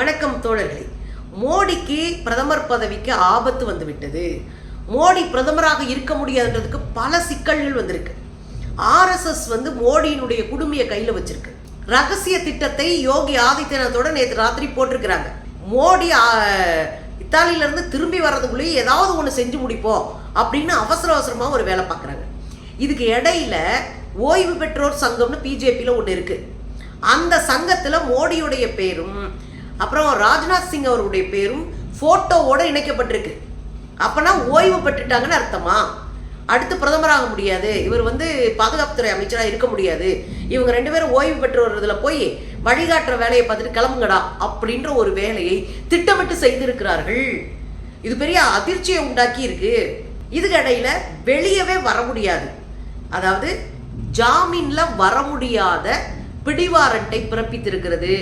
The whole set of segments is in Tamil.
வணக்கம் தோழர்களே. மோடிக்கு பிரதமர் பதவிக்கு ஆபத்து வந்துவிட்டது. மோடி பிரதமராக இருக்க முடியாதுன்றதுக்கு பல சிக்கல்கள் வந்திருக்கு. ஆர்எஸ்எஸ் மோடியினுடைய குடும்பிய கையில வச்சிருக்கு. ரகசிய திட்டத்தை யோகி ஆதித்யநாத்தோட நேற்று ராத்திரி போட்டிருக்கிறாங்க. மோடி இத்தாலியில இருந்து திரும்பி வர்றதுக்குள்ளேயே ஏதாவது ஒன்று செஞ்சு முடிப்போம் அப்படின்னு அவசரமா ஒரு வேலை பார்க்குறாங்க. இதுக்கு இடையில ஓய்வு பெற்றோர் சங்கம்னு பிஜேபியில் ஒன்று இருக்கு. அந்த சங்கத்தில் மோடியுடைய பேரும் அப்புறம் ராஜ்நாத் சிங் அவருடைய பேரும் போட்டோவோட இணைக்கப்பட்டிருக்கு. அப்பனா ஓய்வு பெற்றுட்டாங்கன்னு அர்த்தமா? அடுத்து பிரதமராக முடியாது, இவர் பாதுகாப்புத்துறை அமைச்சராக இருக்க முடியாது, இவங்க ரெண்டு பேரும் ஓய்வு பெற்று வர்றதுல போய் வழிகாட்டுற வேலையை பார்த்துட்டு கிளம்புங்கடா அப்படின்ற ஒரு வேலையை திட்டமிட்டு செய்திருக்கிறார்கள். இது பெரிய அதிர்ச்சியை உண்டாக்கி இருக்கு. இதுக்கு இடையில வெளியவே வர முடியாது, அதாவது ஜாமீன்ல வர முடியாத பிடிவாரண்டை பிறப்பித்திருக்கிறது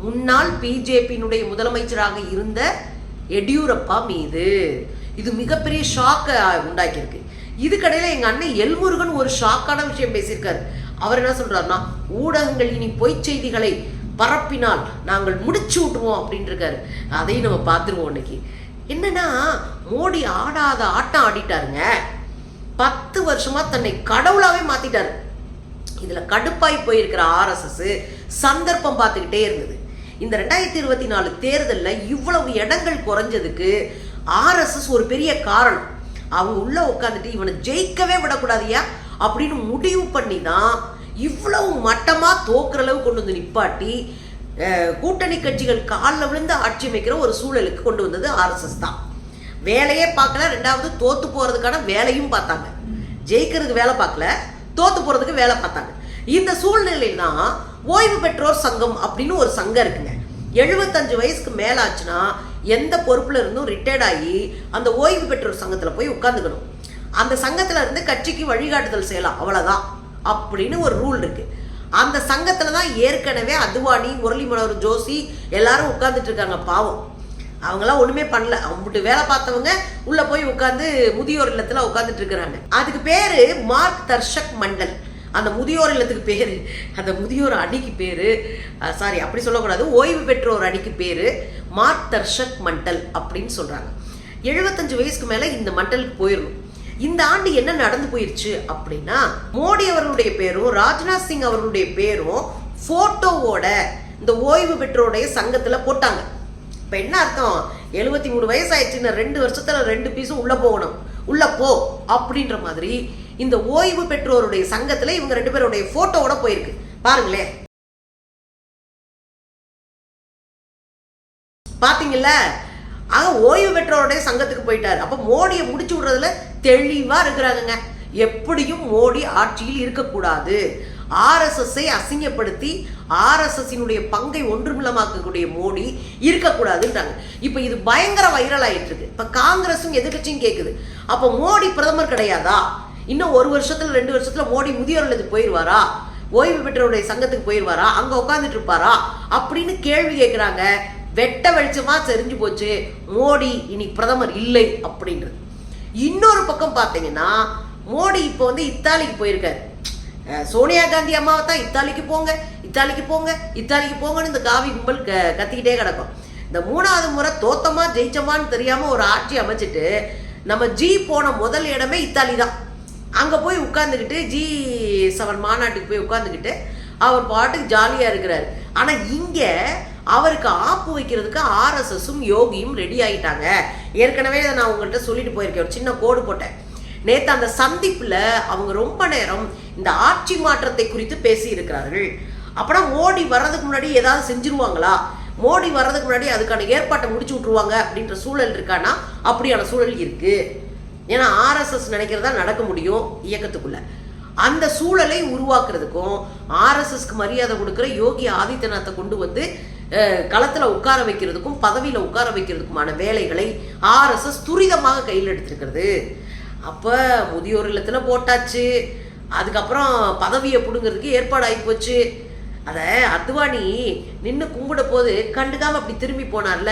முன்னாள் பிஜேபியினுடைய முதலமைச்சராக இருந்த எடியூரப்பா மீது. இது மிகப்பெரிய ஷாக்கை உண்டாக்கியிருக்கு. இதுக்கடையில எங்க அண்ணன் எல்முருகன் ஒரு ஷாக்கான விஷயம் பேசியிருக்காரு. அவர் என்ன சொல்றாருன்னா, ஊடகங்கள் இனி பொய் செய்திகளை பரப்பினால் நாங்கள் முடிச்சு விட்டுருவோம் அப்படின்னு இருக்காரு. அதையும் நம்ம பார்த்துருவோம். இன்னைக்கு என்னன்னா, மோடி ஆடாத ஆட்டம் ஆடிட்டாருங்க. 10 வருஷமா தன்னை கடவுளாவே மாத்திட்டாரு. இதுல கடுப்பாய் போயிருக்கிற ஆர்எஸ்எஸ் சந்தர்ப்பம் பார்த்துக்கிட்டே இருந்தது. இந்த 2024 தேர்தலில் இவ்வளவு இடங்கள் குறைஞ்சதுக்கு ஆர்எஸ்எஸ் ஒரு பெரிய காரணம். அவங்க உள்ள உட்காந்துட்டு இவனை ஜெயிக்கவே விடக்கூடாதியா அப்படின்னு முடிவு பண்ணி தான் இவ்வளவு மட்டமா தோக்குற அளவு கொண்டு வந்து நிப்பாட்டி கூட்டணி கட்சிகள் காலில் விழுந்து ஆட்சி அமைக்கிற ஒரு சூழலுக்கு கொண்டு வந்தது ஆர்எஸ்எஸ் தான். வேலையே பார்க்கல, ரெண்டாவது தோத்து போறதுக்கான வேலையும் பார்த்தாங்க. ஜெயிக்கிறதுக்கு வேலை பார்க்கல, தோத்து போறதுக்கு வேலை பார்த்தாங்க. இந்த சூழ்நிலையில் தான் ஓய்வு பெற்றோர் சங்கம் அப்படின்னு ஒரு சங்கம் இருக்குங்க. 75 வயசுக்கு மேல ஆச்சுன்னா எந்த பொறுப்புல இருந்தும் ரிட்டையர்ட் ஆகி அந்த ஓய்வு பெற்றோர் சங்கத்துல போய் உட்கார்ந்துக்கணும். அந்த சங்கத்துல இருந்து கட்சிக்கு வழிகாட்டுதல் செய்யலாம், அவ்வளவுதான் அப்படின்னு ஒரு ரூல் இருக்கு. அந்த சங்கத்துல தான் ஏற்கனவே அத்வானி, முரளி மனோகர் ஜோஷி எல்லாரும் உட்கார்ந்துட்டு இருக்காங்க. பாவம், அவங்களாம் ஒண்ணுமே பண்ணல. அவங்க வேலை பார்த்தவங்க உள்ள போய் உட்கார்ந்து முதியோர் இல்லத்துல உட்கார்ந்துட்டு இருக்கிறாங்க. அதுக்கு பேரு மார்க் தர்ஷக் மண்டல். அந்த முதியோர் இல்லத்துக்கு பேரு, அந்த முதியோர் அணிக்கு பேரு, சாரி அப்படி சொல்லக்கூடாது, ஓய்வு பெற்றோர் அணிக்கு பேரு மார்க் தர்ஷக் மண்டல் அப்படின்னு சொல்றாங்க. 75 வயசுக்கு மேல இந்த மண்டலுக்கு போயிடணும். இந்த ஆண்டு என்ன நடந்து போயிருச்சு அப்படின்னா, மோடி அவர்களுடைய பேரும் ராஜ்நாத் சிங் அவர்களுடைய பேரும் போட்டோவோட இந்த ஓய்வு பெற்றோருடைய சங்கத்துல போட்டாங்க. இப்ப என்ன அர்த்தம்? 73 வயசு ஆயிடுச்சுன்னா 2 வருஷத்துல 2 பீஸும் உள்ள போகணும், உள்ள போ அப்படின்ற மாதிரி இந்த ஓய்வு பெற்றோருடைய சங்கத்துல இவங்க 2 பேருடைய போட்டோவோட போயிருக்கு. பாருங்களேன், பாத்தீங்கல்ல? ஆக ஓய்வு பெற்றோருடைய சங்கத்துக்கு போயிட்டாரு. அப்ப மோடியை முடிச்சு விடுறதுல தெளிவா இருக்கிறாங்க. எப்படியும் மோடி ஆட்சியில் இருக்கக்கூடாது, ஆர்எஸ்எஸ்ஐ அசிங்கப்படுத்தி ஆர்எஸ்எஸ்னுடைய பங்கை ஒன்றுமில்லமாக்கக்கூடிய மோடி இருக்கக்கூடாதுன்றாங்க. இப்ப இது பயங்கர வைரல் ஆயிட்டு இருக்கு. இப்ப காங்கிரஸும் எதிர்கட்சியும் கேக்குது, அப்ப மோடி பிரதமர் கிடையாதா? இன்னும் 1 வருஷத்துல 2 வருஷத்துல மோடி முதியோர் இல்லத்துக்கு போயிடுவாரா? ஓய்வு பெற்றோருடைய சங்கத்துக்கு போயிடுவாரா? அங்க உட்காந்துட்டு இருப்பாரா அப்படின்னு கேள்வி கேட்கிறாங்க. வெட்ட வெளிச்சமா தெரிஞ்சு போச்சு, மோடி இனி பிரதமர் இல்லை அப்படின்றது. இன்னொரு பக்கம் பார்த்தீங்கன்னா, மோடி இப்போ இத்தாலிக்கு போயிருக்காரு. சோனியா காந்தி அம்மாவை தான் இத்தாலிக்கு போங்க, இத்தாலிக்கு போங்க, இத்தாலிக்கு போங்கன்னு இந்த காவி கும்பல் கத்திக்கிட்டே கிடக்கும். இந்த 3வது முறை தோத்தமா ஜெயிச்சமான்னு தெரியாம ஒரு ஆட்சி அமைச்சிட்டு நம்ம ஜி போன முதல் இடமே இத்தாலி தான். அங்க போய் உட்கார்ந்துக்கிட்டு G7 மாநாட்டுக்கு போய் உட்கார்ந்துக்கிட்டு அவர் பாட்டுக்கு ஜாலியா இருக்கிறாரு. ஆனா இங்க அவருக்கு ஆப்பு வைக்கிறதுக்கு ஆர்எஸ்எஸும் யோகியும் ரெடி ஆகிட்டாங்க. ஏற்கனவே நான் உங்கள்கிட்ட சொல்லிட்டு போயிருக்கேன், ஒரு சின்ன கோடு போட்டேன். நேற்று அந்த சந்திப்புல அவங்க ரொம்ப நேரம் இந்த ஆட்சி மாற்றத்தை குறித்து பேசி இருக்கிறார்கள். அப்புறம் மோடி வர்றதுக்கு முன்னாடி ஏதாவது செஞ்சிருவாங்களா, மோடி வர்றதுக்கு முன்னாடி அதுக்கான ஏற்பாட்டை முடிச்சு விட்டுருவாங்க அப்படின்ற சூழல் இருக்கானா? அப்படியான சூழல் இருக்கு. ஏன்னா ஆர்எஸ்எஸ் நினைக்கிறதா நடக்க முடியும் இயக்கத்துக்குள்ள. அந்த சூழலை உருவாக்குறதுக்கும் ஆர்எஸ்எஸ்க்கு மரியாதை கொடுக்குற யோகி ஆதித்யநாத்தை கொண்டு களத்துல உட்கார வைக்கிறதுக்கும் பதவியில உட்கார வைக்கிறதுக்குமான வேலைகளை ஆர்எஸ்எஸ் துரிதமாக கையில் எடுத்திருக்கிறது. அப்ப முதியோர் இல்லத்துல போட்டாச்சு, அதுக்கப்புறம் பதவியை பிடுங்கிறதுக்கு ஏற்பாடு ஆகி போச்சு. அத அத்வானி நின்று கும்பிட போது கண்டுக்காம அப்படி திரும்பி போனார்ல,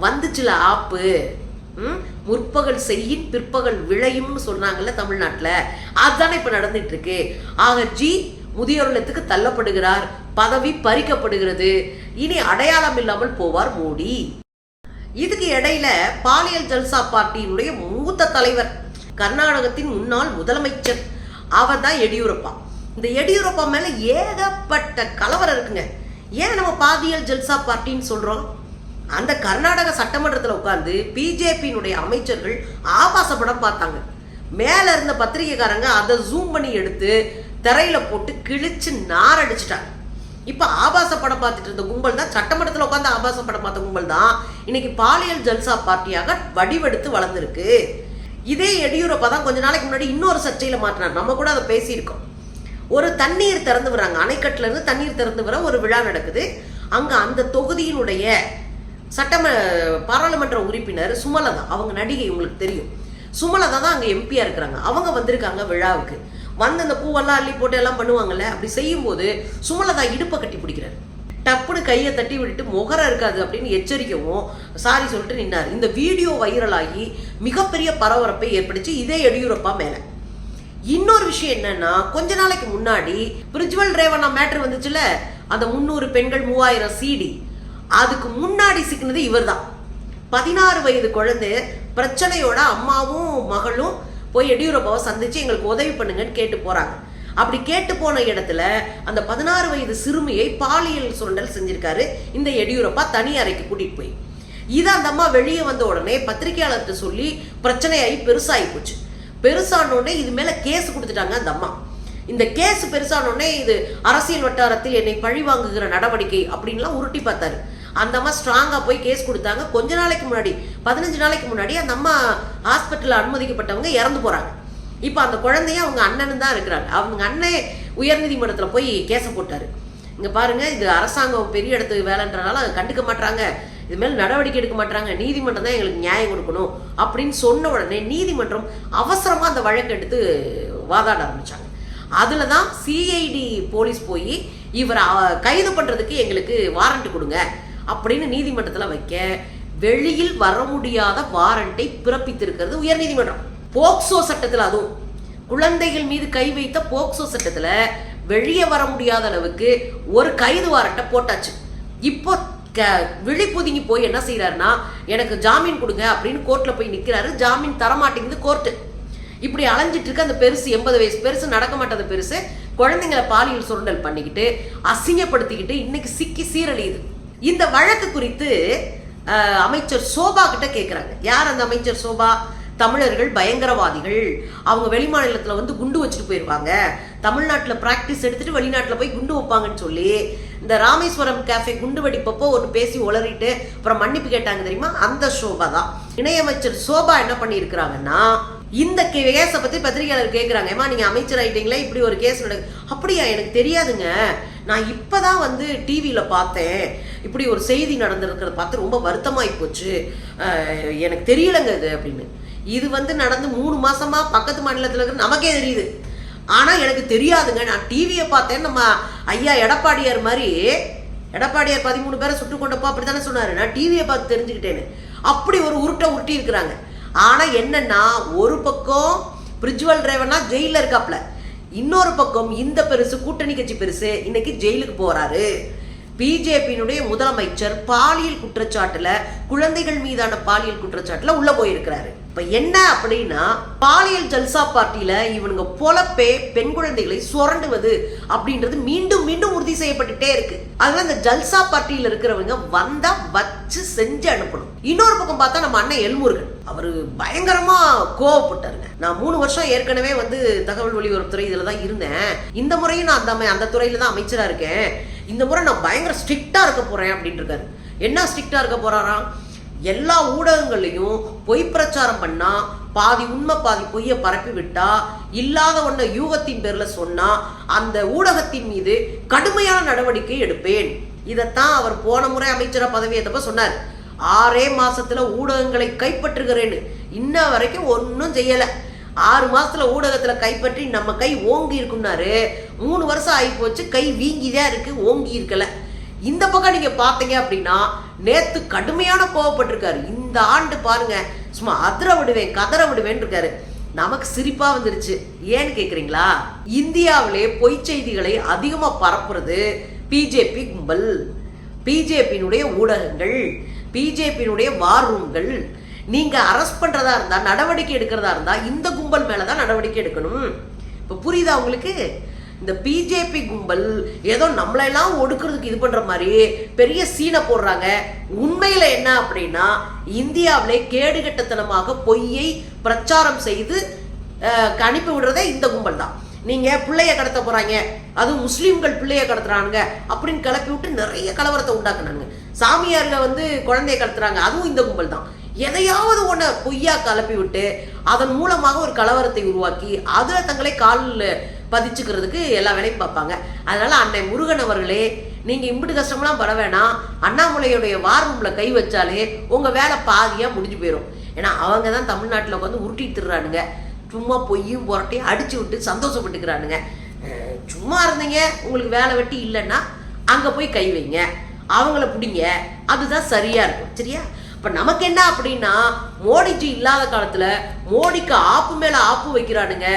வந்துச்சுல ஆப்பு. முற்பகல் செய்யின் பிற்பகல் விளையும்னு சொன்னாங்கல்ல தமிழ்நாட்டில், அதுதானே இப்ப நடந்துட்டு இருக்கு. ஆக ஜி முதியோர் இல்லத்துக்கு தள்ளப்படுகிறார், பதவி பறிக்கப்படுகிறது. இனி அடையாளம் இல்லாமல் போவார் மோடி. இதுக்கு இடையில பாலியல் ஜல்சா பார்ட்டியினுடைய மூத்த தலைவர், கர்நாடகத்தின் முன்னாள் முதலமைச்சர், அவர் தான் எடியூரப்பா. இந்த எடியூரப்பா மேல ஏகப்பட்ட கலவரம் இருக்குங்க. ஏன் நம்ம பாலியல் ஜல்சா பார்ட்டின்னு சொல்றோம்? அந்த கர்நாடக சட்டமன்றத்தில் உட்கார்ந்து பிஜேபியினுடைய அமைச்சர்கள் ஆபாச படம் பார்த்தாங்க. மேல இருந்த பத்திரிகைக்காரங்க அதை ஜூம் பண்ணி எடுத்து திரையில போட்டு கிழிச்சு நாரடிச்சிட்டாங்க. இப்ப ஆபாச படம் பார்த்துட்டு இருந்த கும்பல் தான், சட்டமன்றத்தில் உட்காந்து ஆபாச படம் பார்த்த கும்பல் தான் இன்னைக்கு பாலியல் ஜல்சா பார்ட்டியாக வடிவெடுத்து வளர்ந்துருக்கு. இதே எடியூரப்பா தான் கொஞ்ச நாளைக்கு முன்னாடி இன்னொரு சர்ச்சையில மாற்றினார். நம்ம கூட அதை பேசியிருக்கோம். ஒரு தண்ணீர் திறந்து வராங்க, அணைக்கட்டுல இருந்து தண்ணீர் திறந்து வர ஒரு விழா நடக்குது. அங்க அந்த தொகுதியினுடைய பாராளுமன்ற உறுப்பினர் சுமலதா, அவங்க நடிகை, உங்களுக்கு தெரியும். சுமலதா தான் அங்க எம்பியா இருக்கிறாங்க. அவங்க வந்திருக்காங்க விழாவுக்கு. வந்து அந்த பூவெல்லாம் அள்ளி போட்டு எல்லாம் பண்ணுவாங்கல்ல, அப்படி செய்யும் போது சுமலதா இடுப்பை கட்டி பிடிக்கிறாரு. டப்புன்னு கையை தட்டி விட்டுட்டு முகரம் இருக்காது அப்படின்னு எச்சரிக்கவும் சாரி சொல்லிட்டு நின்னார். இந்த வீடியோ வைரலாகி மிகப்பெரிய பரபரப்பை ஏற்படுச்சு இதே எடியூரப்பா மேல. இன்னொரு விஷயம் என்னன்னா, கொஞ்ச நாளைக்கு முன்னாடி பிரிஜ்வல் ரேவண்ணா மேட்ரு வந்துச்சுல, அந்த 300 பெண்கள் 3000 CD, அதுக்கு முன்னாடி சிக்கினது இவர் தான். 16 வயது குழந்தை பிரச்சனையோட அம்மாவும் மகளும் போய் எடியூரப்பாவை சந்திச்சு எங்களுக்கு உதவி பண்ணுங்கன்னு கேட்டு போறாங்க. அப்படி கேட்டு போன இடத்துல அந்த 16 வயது சிறுமியை பாலியல் சுரண்டல் செஞ்சிருக்காரு இந்த எடியூரப்பா, தனி அறைக்கு கூட்டிட்டு போய். இது அந்த அம்மா வெளியே வந்த உடனே பத்திரிகையாளர்கிட்ட சொல்லி பிரச்சனையாகி பெருசாகி போச்சு. பெருசானோடனே இது மேல கேஸ் கொடுத்துட்டாங்க அந்த அம்மா. இந்த கேஸ் பெருசானோடனே இது அரசியல் வட்டாரத்தில் என்னை பழி வாங்குகிற நடவடிக்கை அப்படின்லாம் உருட்டி பார்த்தாரு. அந்த அம்மா ஸ்ட்ராங்கா போய் கேஸ் கொடுத்தாங்க. கொஞ்ச நாளைக்கு முன்னாடி, 15 நாளைக்கு முன்னாடி அந்த அம்மா ஹாஸ்பிட்டலில் அனுமதிக்கப்பட்டவங்க இறந்து போறாங்க. இப்போ அந்த குழந்தைய அவங்க அண்ணன் தான் இருக்கிறாங்க. அவங்க அண்ணன் உயர்நீதிமன்றத்தில் போய் கேஸை போட்டாரு. இங்க பாருங்க, இது அரசாங்கம் பெரிய இடத்துக்கு வேலைன்றனால கண்டுக்க மாட்டாங்க, இது மேல நடவடிக்கை எடுக்க மாட்டாங்க, நீதிமன்றம் தான் எங்களுக்கு நியாயம் கொடுக்கணும் அப்படின்னு சொன்ன உடனே நீதிமன்றம் அவசரமா அந்த வழக்கு எடுத்து வாதாட ஆரம்பிச்சாங்க. அதுல தான் சிஐடி போலீஸ் போய் இவரை கைது பண்றதுக்கு எங்களுக்கு வாரண்ட் கொடுங்க அப்படின்னு நீதிமன்றத்தில் வைக்க, வெளியில் வர முடியாத வாரண்டை பிறப்பித்திருக்கிறது உயர்நீதிமன்றம். போக்சோ சட்டத்தில், அதுவும் குழந்தைகள் மீது கை வைத்த போக்சோ சட்டத்தில் வெளியே வர முடியாத அளவுக்கு ஒரு கைது வாரண்டை போட்டாச்சு. இப்போ விழிப்புதுங்கி போய் என்ன செய்யறாருன்னா, எனக்கு ஜாமீன் கொடுங்க அப்படின்னு கோர்ட்ல போய் நிக்கிறாரு. ஜாமீன் தரமாட்டேங்குது கோர்ட்டு. இப்படி அலைஞ்சிட்டு இருக்க அந்த பெருசு, 80 வயசு பெருசு, நடக்க மாட்டது பெருசு, குழந்தைங்களை பாலியல் சுரண்டல் பண்ணிக்கிட்டு அசிங்கப்படுத்திக்கிட்டு இன்னைக்கு சிக்கி சீரழியுது. இந்த வழக்கு குறித்து அமைச்சர் சோபா கிட்ட கேட்கிறாங்க. யார் அந்த அமைச்சர் சோபா? தமிழர்கள் பயங்கரவாதிகள், அவங்க வெளிமாநிலத்தில் வந்து குண்டு வச்சுட்டு போயிருவாங்க, தமிழ்நாட்டில் பிராக்டிஸ் எடுத்துட்டு வெளிநாட்டில் போய் குண்டு வைப்பாங்கன்னு சொல்லி இந்த ராமேஸ்வரம் கேஃபே குண்டு வெடிப்பப்போ ஒன்று பேசி உளறிட்டு அப்புறம் மன்னிப்பு கேட்டாங்க தெரியுமா, அந்த சோபா தான். இணையமைச்சர் சோபா என்ன பண்ணியிருக்கிறாங்கன்னா, இந்த கேஸை பற்றி பத்திரிகையாளர் கேட்குறாங்க, ஏமா நீங்கள் அமைச்சர் ஆகிட்டீங்களா, இப்படி ஒரு கேஸ் நடக்கு. அப்படியா, எனக்கு தெரியாதுங்க, நான் இப்போ தான் வந்து டிவியில் பார்த்தேன், இப்படி ஒரு செய்தி நடந்திருக்கிறத பார்த்து ரொம்ப வருத்தமாகி போச்சு, எனக்கு தெரியலைங்க இது அப்படின்னு. இது வந்து நடந்து 3 மாசமா பக்கத்து மாநிலத்தில் இருக்கிற நமக்கே தெரியுது. ஆனால் எனக்கு தெரியாதுங்க, நான் டிவியை பார்த்தேன். நம்ம ஐயா எடப்பாடியார் மாதிரி, எடப்பாடியார் 13 பேரை சுட்டு கொண்டப்போ அப்படி தானே சொன்னார், நான் டிவியை பார்த்து தெரிஞ்சுக்கிட்டேன்னு. அப்படி ஒரு உருட்டி இருக்கிறாங்க. ஆனால் என்னன்னா, ஒரு பக்கம் பிரிஜ்வல் ரேவண்ணா ஜெயிலில் இருக்காப்ல, இன்னொரு பக்கம் இந்த பெருசு, கூட்டணி கட்சி பெருசு இன்னைக்கு ஜெயிலுக்கு போறாரு. பிஜேபியினுடைய முதலமைச்சர் பாலியல் குற்றச்சாட்டுல, குழந்தைகள் மீதான பாலியல் குற்றச்சாட்டுல உள்ள போயிருக்கிறாரு. இப்ப என்ன அப்படின்னா, பாலியல் ஜல்சா பார்ட்டியில இவனுங்க பொலப்பே பெண் குழந்தைகளை சுரண்டுவது அப்படின்றது மீண்டும் மீண்டும் உறுதி செய்யப்பட்டுட்டே இருக்கு. அதனால இந்த ஜல்சா பார்ட்டியில இருக்கிறவங்க வந்தா வச்சு செஞ்சு அனுப்பணும். இன்னொரு பக்கம் பார்த்தா நம்ம அண்ணன் எல்முருகன், அவரு பயங்கரமா கோவப்பட்டாருங்க. நான் 3 வருஷம் ஏற்கனவே வந்து தகவல் ஒலிபரப்புத்துறை இதுல தான் இருந்தேன், இந்த முறையும் நான் அந்த துறையில தான் அமைச்சரா இருக்கேன், இந்த முறை நான் பயங்கர ஸ்ட்ரிக்டா இருக்க போறேன் அப்படின்னு இருக்காரு. என்ன ஸ்ட்ரிக்டா இருக்க போறாராம், எல்லா ஊடகங்களையும் பொய் பிரச்சாரம் பண்ணா, பாதி உண்மை பாதி பொய்ய பரப்பி விட்டா, இல்லாத ஒன்ன யூகத்தின் பேர்ல சொன்னா அந்த ஊடகத்தின் மீது கடுமையான நடவடிக்கை எடுப்பேன். இதைத்தான் அவர் போன முறை அமைச்சரா பதவியேற்றப்ப சொன்னார். 6 மாசத்துல ஊடகங்களை கைப்பற்றுகிறேன்னு. இன்ன வரைக்கும் ஒன்னும் செய்யல. 6 மாசத்துல ஊடகத்துல கைப்பற்றி நம்ம கை ஓங்கி இருக்குன்னாரு. 3 வருஷம் ஆகி போச்சு, கை வீங்கிதான் இருக்கு, ஓங்கி இருக்கல. இந்த பக்கம் நீங்க பாத்தீங்க அப்படின்னா, நேத்து கடுமையான கோவப்பட்டிருக்காரு. இந்த ஆண்டு பாருங்க, சும்மா அதிர விடுவேன் கதற விடுவேன் இருக்காரு. நமக்கு சிரிப்பா வந்துருச்சு. ஏன்னு கேக்குறீங்களா? இந்தியாவிலே பொய் செய்திகளை அதிகமா பரப்புறது பிஜேபி கும்பல், பிஜேபியினுடைய ஊடகங்கள், பிஜேபியினுடைய வார் ரூம்கள். நீங்க அரெஸ்ட் பண்றதா இருந்தா, நடவடிக்கை எடுக்கிறதா இருந்தா இந்த கும்பல் மேலதான் நடவடிக்கை எடுக்கணும். இப்ப புரியுதா உங்களுக்கு? இந்த பிஜேபி கும்பல் ஏதோ நம்மளெல்லாம் ஒடுக்கிறதுக்கு இது பண்ற மாதிரி பெரிய சீனை போடுறாங்க. உண்மையில என்ன அப்படின்னா, இந்தியாவிலே கேடுகட்டத்தனமாக பொய்யை பிரச்சாரம் செய்து அனுப்பி விடுறதே இந்த கும்பல் தான். நீங்க பிள்ளைய கடத்த போறாங்க, அதுவும் முஸ்லீம்கள் பிள்ளைய கடத்துறாங்க அப்படின்னு கிளப்பி விட்டு நிறைய கலவரத்தை உண்டாக்குனாங்க. சாமியார்கள் குழந்தைய கடத்துறாங்க, அதுவும் இந்த கும்பல் தான். எதையாவது ஒன்று பொய்யா கலப்பி விட்டு அதன் மூலமாக ஒரு கலவரத்தை உருவாக்கி அதில் தங்களை காலில் பதிச்சுக்கிறதுக்கு எல்லா வேலையும் பார்ப்பாங்க. அதனால அன்னை முருகன் அவர்களே, நீங்க இம்பிட்டு கஷ்டம்லாம் பட வேணாம். அண்ணாமலையுடைய வார் ரூம்ல கை வச்சாலே உங்க வேலை பாதியா முடிஞ்சு போயிடும். ஏன்னா அவங்க தான் தமிழ்நாட்டில் உட்காந்து உருட்டிட்டு திருறானுங்க. சும்மா பொய்யும் புரட்டையும் அடிச்சு விட்டு சந்தோஷப்பட்டுக்கிறானுங்க. சும்மா இருந்தீங்க, உங்களுக்கு வேலை வெட்டி இல்லைன்னா அங்க போய் கை வைங்க, அவங்கள பிடிங்க, அதுதான் சரியா இருக்கும். சரியா? இப்ப நமக்கு என்ன அப்படின்னா, மோடிஜி இல்லாத காலத்துல மோடிக்கு ஆப்பு மேல ஆப்பு வைக்கிறானுங்க.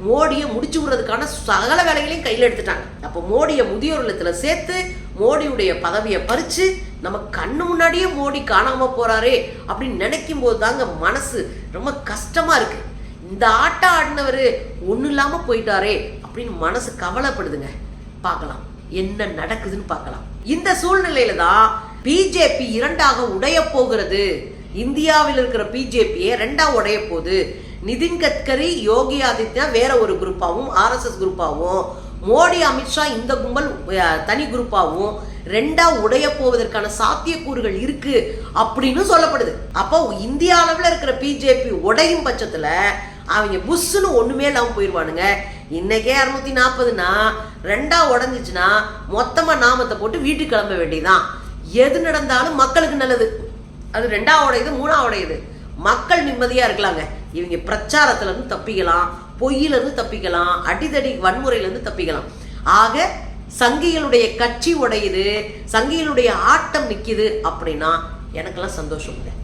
மோடியை முடிச்சு விடுறதுக்கான சகல வேலைகளையும் கையில் எடுத்துட்டாங்க. அப்போ மோடியை முதியோர் இல்லத்துல சேர்த்து மோடியுடைய பதவியை பறிச்சு நம்ம கண்ணு முன்னாடியே மோடி காணாம போறாரே அப்படின்னு நினைக்கும் போது தாங்க மனசு ரொம்ப கஷ்டமா இருக்கு. இந்த ஆட்டம் ஆடினவர் ஒன்றும் இல்லாம போயிட்டாரே அப்படின்னு மனசு கவலைப்படுதுங்க. பார்க்கலாம் என்ன நடக்குதுன்னு பார்க்கலாம். இந்த சூழ்நிலையில தான் பிஜேபி இரண்டாக உடைய போகிறது. இந்தியாவில் இருக்கிற பிஜேபியை ரெண்டா உடைய போகுது. நிதின் கட்கரி, யோகி ஆதித்யநாத் வேற ஒரு குரூப்பாகவும், ஆர்எஸ்எஸ் குரூப்பாகவும், மோடி, அமித்ஷா இந்த கும்பல் தனி குரூப்பாகவும் ரெண்டா உடைய போவதற்கான சாத்தியக்கூறுகள் இருக்கு அப்படின்னு சொல்லப்படுது. அப்போ இந்திய அளவில் இருக்கிற பிஜேபி உடையும் பட்சத்துல அவங்க புஷ்ன்னு ஒண்ணுமே இல்லாம போயிடுவானுங்க. இன்னைக்கே 240னா ரெண்டா உடஞ்சிச்சுன்னா மொத்தமா நாமத்தை போட்டு வீட்டுக்கு கிளம்ப வேண்டியதான். எது நடந்தாலும் மக்களுக்கு நல்லது. அது ரெண்டா உடையுது, மூணா உடையுது. மக்கள் நிம்மதியா இருக்கலாங்க. இவங்க பிரச்சாரத்துல இருந்து தப்பிக்கலாம், பொய்யில இருந்து தப்பிக்கலாம், அடிதடி வன்முறையில இருந்து தப்பிக்கலாம். ஆக சங்கிகளுடைய கட்சி உடையுது, சங்கிகளுடைய ஆட்டம் நிக்குது அப்படின்னா எனக்கெல்லாம் சந்தோஷம் இல்லை.